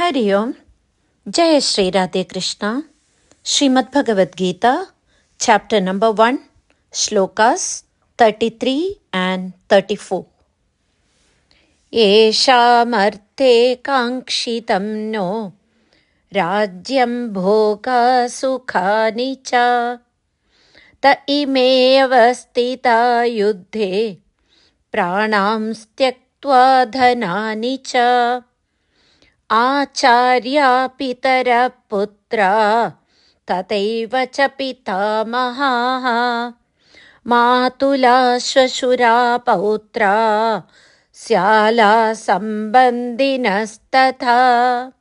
Hari Om, Jai Shri Radhe Krishna, Srimad Bhagavad Gita, Chapter number 1, Shlokas 33 and 34. yeshaamarthe kaankshitam no, raajyam bhogaha sukhani cha, tathaiva vasthitaa yudhde, praanaamstyaktvaa dhanaani cha. āchāryāḥ pitaraḥ putrās, tathaiva ca pitāmahāḥ, mātulāḥ śhvaśhurāḥ pautrāḥ, śhyālāḥ sambandhinas tathā.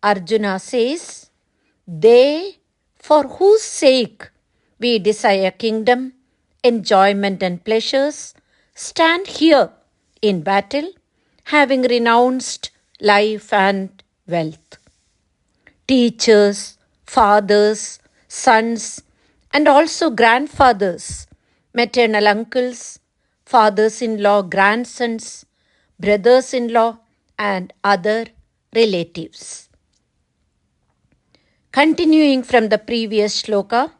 Arjuna says, they for whose sake we desire kingdom, enjoyment and pleasures, stand here in battle, having renounced life and wealth. Teachers, fathers, sons, and also grandfathers, maternal uncles, fathers-in-law, grandsons, brothers-in-law, and other relatives. Continuing from the previous shloka,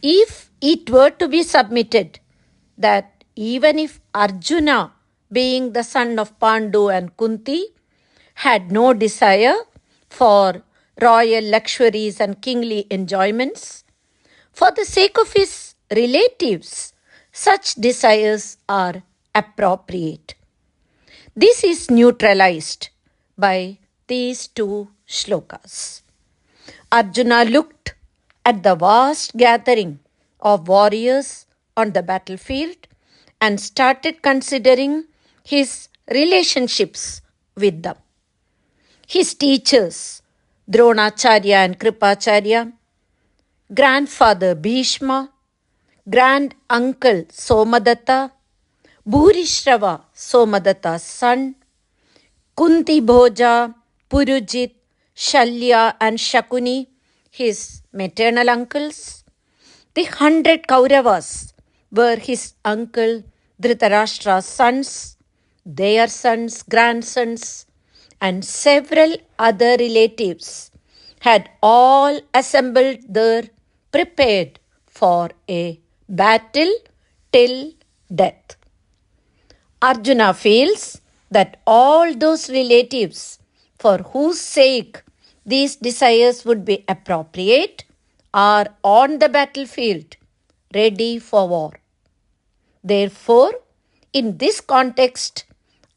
if it were to be submitted that even if Arjuna, being the son of Pandu and Kunti, had no desire for royal luxuries and kingly enjoyments, for the sake of his relatives, such desires are appropriate. This is neutralized by these two shlokas. Arjuna looked at the vast gathering of warriors on the battlefield and started considering his relationships with them. His teachers, Dronacharya and Kripacharya, grandfather Bhishma, grand-uncle Somadatta, Bhurishrava, Somadatta's son, Kunti Bhoja, Purujit, Shalya and Shakuni, his maternal uncles. The 100 Kauravas were his uncle Dhritarashtra's sons, their sons, grandsons, and several other relatives had all assembled there, prepared for a battle till death. Arjuna feels that all those relatives for whose sake these desires would be appropriate are on the battlefield, ready for war. Therefore, in this context,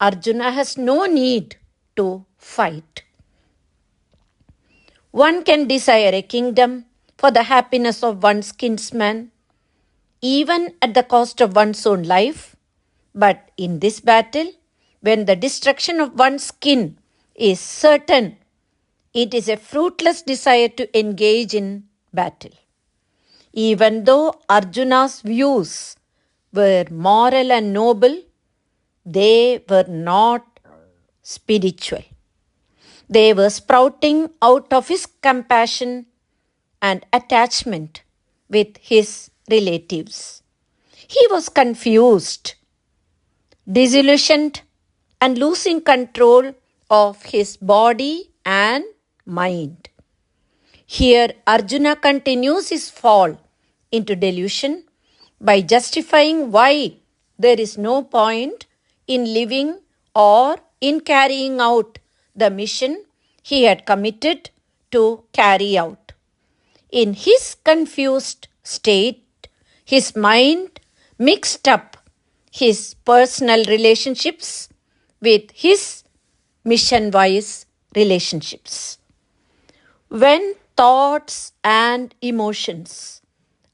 Arjuna has no need to fight. One can desire a kingdom for the happiness of one's kinsman, even at the cost of one's own life. But in this battle, when the destruction of one's kin is certain, it is a fruitless desire to engage in battle. Even though Arjuna's views were moral and noble, they were not spiritual. They were sprouting out of his compassion and attachment with his relatives. He was confused, disillusioned, and losing control of his body and mind. Here, Arjuna continues his fall into delusion by justifying why there is no point in living or in carrying out the mission he had committed to carry out. In his confused state, his mind mixed up his personal relationships with his mission-wise relationships. When thoughts and emotions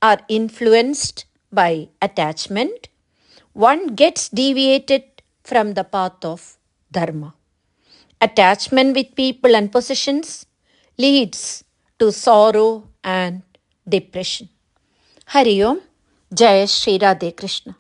are influenced by attachment, one gets deviated from the path of dharma. Attachment with people and possessions leads to sorrow and depression. Hari Om, Jai Shri Radhe Krishna.